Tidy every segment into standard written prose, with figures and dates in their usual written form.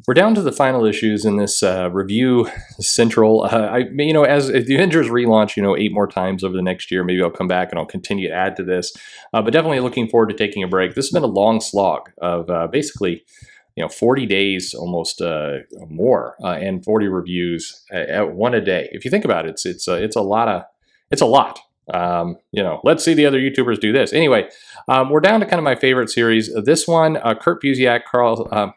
We're down to the final issues in this review central. As the Avengers relaunch, 8 more times over the next year, maybe I'll come back and I'll continue to add to this. But definitely looking forward to taking a break. This has been a long slog of basically, 40 days almost more, and 40 reviews at one a day. If you think about it, it's a lot. Let's see the other YouTubers do this. Anyway, we're down to kind of my favorite series. This one, Kurt Busiek, Carl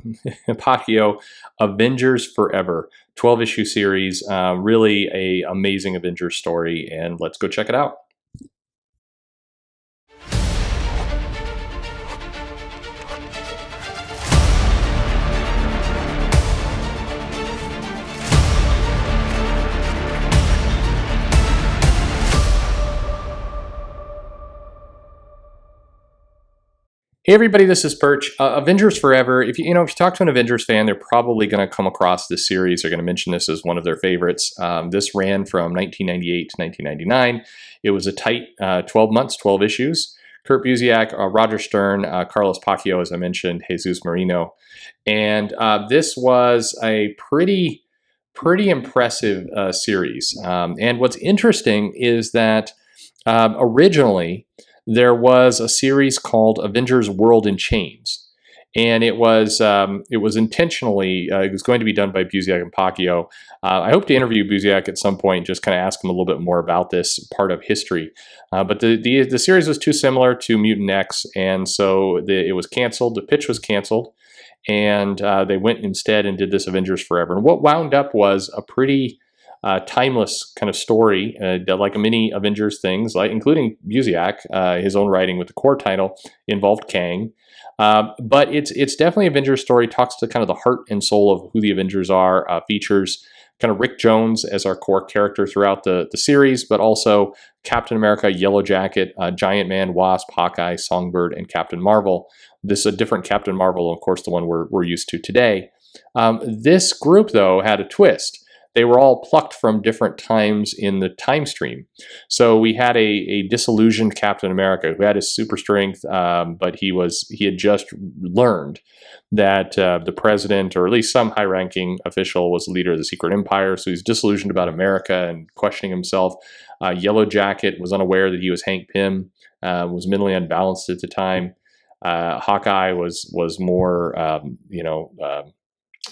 Pacheco, Avengers Forever, 12-issue series. Really a amazing Avengers story, and let's go check it out. Hey everybody, this is Perch. Avengers Forever. If you talk to an Avengers fan, they're probably going to come across this series. They're going to mention this as one of their favorites. This ran from 1998 to 1999. It was a tight 12 months, 12 issues. Kurt Busiek, Roger Stern, Carlos Pacheco, as I mentioned, Jesus Marino, and this was a pretty impressive series. And what's interesting is that originally, there was a series called Avengers World in Chains. And it was intentionally, it was going to be done by Busiek and Pacheco. I hope to interview Busiek at some point, just kind of ask him a little bit more about this part of history. But the series was too similar to Mutant X, and so it was canceled. The pitch was canceled, and they went instead and did this Avengers Forever. And what wound up was a pretty timeless kind of story, like many Avengers things, including Busiek, his own writing with the core title involved Kang. But it's definitely an Avengers story, talks to kind of the heart and soul of who the Avengers are, features kind of Rick Jones as our core character throughout the series, but also Captain America, Yellow Jacket, Giant Man, Wasp, Hawkeye, Songbird, and Captain Marvel. This is a different Captain Marvel, of course, the one we're used to today. This group, though, had a twist. They were all plucked from different times in the time stream. So we had a disillusioned Captain America who had his super strength, but he had just learned that the president, or at least some high-ranking official, was the leader of the secret empire. So he's disillusioned about America and questioning himself. Yellow Jacket was unaware that he was Hank Pym, was mentally unbalanced at the time. Hawkeye was more,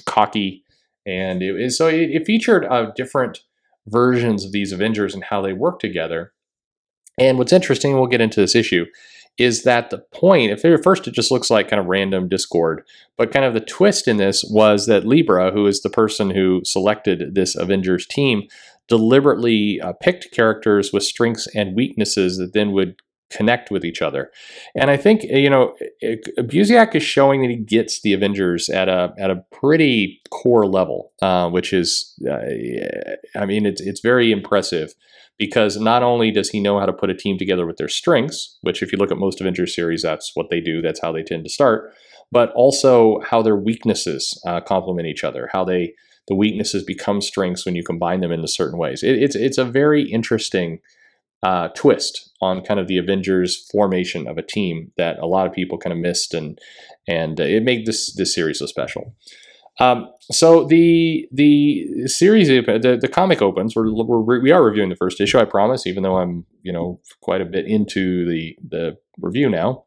cocky. And it featured different versions of these Avengers and how they work together. And what's interesting, we'll get into this issue, is that the point, at first it just looks like kind of random discord, but kind of the twist in this was that Libra, who is the person who selected this Avengers team, deliberately picked characters with strengths and weaknesses that then would connect with each other. And I think, Busiek is showing that he gets the Avengers at a pretty core level, which is, it's very impressive, because not only does he know how to put a team together with their strengths, which if you look at most Avengers series, that's what they do, that's how they tend to start, but also how their weaknesses complement each other, how the weaknesses become strengths when you combine them into certain ways. It's a very interesting twist on kind of the Avengers formation of a team that a lot of people kind of missed, and it made this series so special. So the series, the comic opens. We are reviewing the first issue, I promise, even though I'm quite a bit into the review now.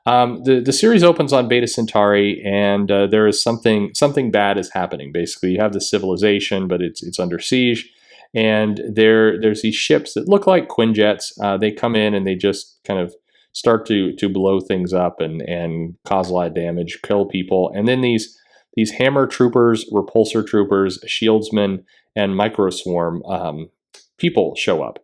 The series opens on Beta Centauri, and there is something bad is happening. Basically, you have the civilization, but it's under siege. And there's these ships that look like Quinjets. They come in and they just kind of start to blow things up and cause a lot of damage, kill people. And then these hammer troopers, repulsor troopers, shieldsmen, and microswarm people show up.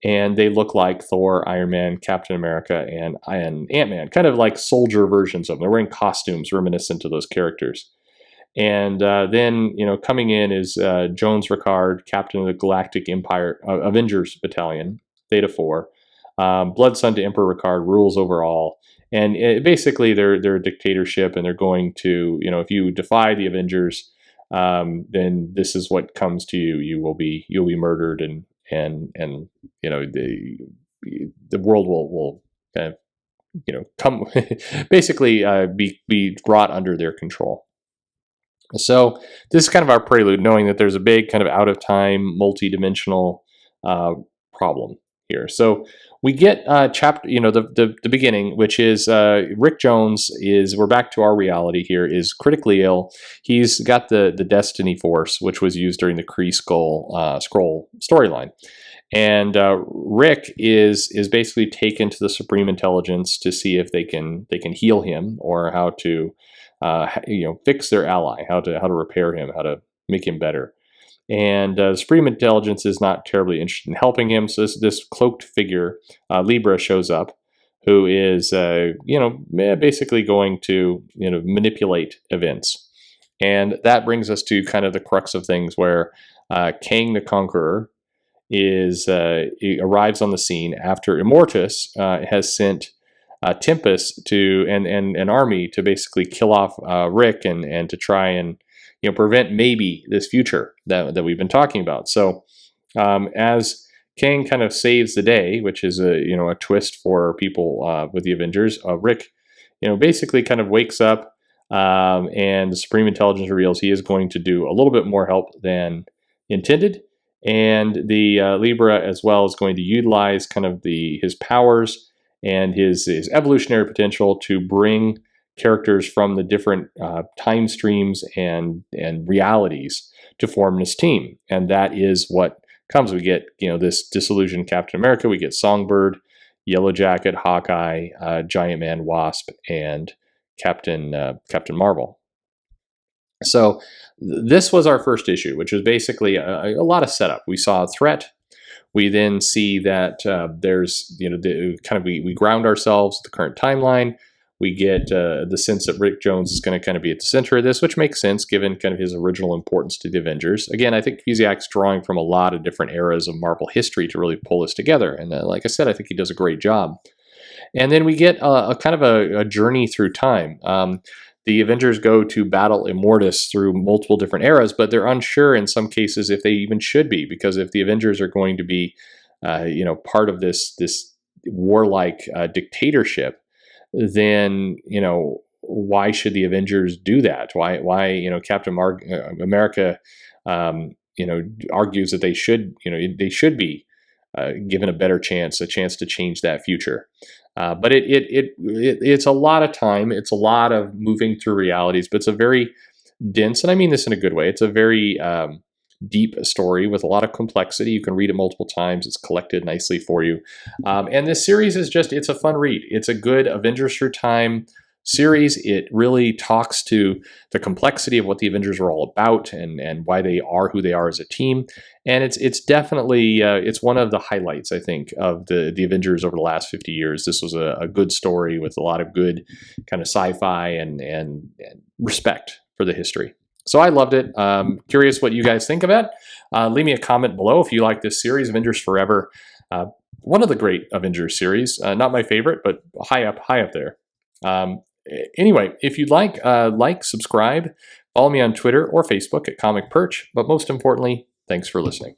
And they look like Thor, Iron Man, Captain America, and Ant-Man, kind of like soldier versions of them. They're wearing costumes reminiscent of those characters. And then, coming in is Jones Ricard, captain of the Galactic Empire Avengers Battalion, Theta 4. Blood Son to Emperor Ricard rules over all. And basically, they're a dictatorship, and they're going to, if you defy the Avengers, then this is what comes to you. You'll be murdered, and the world will kind of come basically be brought under their control. So this is kind of our prelude, knowing that there's a big kind of out of time, multi-dimensional problem here. So we get chapter, the beginning, which is Rick Jones we're back to our reality here, is critically ill. He's got the Destiny Force, which was used during the Kree Scroll storyline. And Rick is basically taken to the Supreme Intelligence to see if they can heal him, or how to fix their ally, how to repair him, how to make him better. And Supreme Intelligence is not terribly interested in helping him. So this cloaked figure, Libra, shows up, who is basically going to manipulate events. And that brings us to kind of the crux of things, where Kang the Conqueror arrives on the scene after Immortus has sent Tempest to and an army to basically kill off Rick and to try and prevent maybe this future that we've been talking about. So as Kang kind of saves the day, which is a twist for people with the Avengers, Rick basically kind of wakes up, and the Supreme Intelligence reveals he is going to do a little bit more help than intended. And the Libra as well is going to utilize kind of his powers and his evolutionary potential to bring characters from the different time streams and realities to form this team. And that is what comes. We get this disillusioned Captain America. We get Songbird, Yellow Jacket, Hawkeye, Giant Man, Wasp, and Captain Marvel. So this was our first issue, which was basically a lot of setup. We saw a threat. We then see that there's, we ground ourselves at the current timeline. We get the sense that Rick Jones is going to kind of be at the center of this, which makes sense given kind of his original importance to the Avengers. Again, I think Busiek's drawing from a lot of different eras of Marvel history to really pull this together. And like I said, I think he does a great job. And then we get a kind of a journey through time. The Avengers go to battle Immortus through multiple different eras, but they're unsure in some cases if they even should be, because if the Avengers are going to be, part of this warlike dictatorship, then why should the Avengers do that? Why Captain America argues that they should be given a better chance, a chance to change that future. But it's a lot of time. It's a lot of moving through realities, but it's a very dense, and I mean this in a good way, it's a very deep story with a lot of complexity. You can read it multiple times. It's collected nicely for you. And this series is it's a fun read. It's a good Avengers Through Time series. It really talks to the complexity of what the Avengers are all about and why they are who they are as a team. And it's definitely it's one of the highlights, I think, of the Avengers over the last 50 years. This was a good story with a lot of good kind of sci-fi and respect for the history. So I loved it. Curious what you guys think of it. Leave me a comment below if you like this series, Avengers Forever. One of the great Avengers series. Not my favorite, but high up there. Anyway, if you'd like, subscribe, follow me on Twitter or Facebook at Comic Perch. But most importantly, thanks for listening.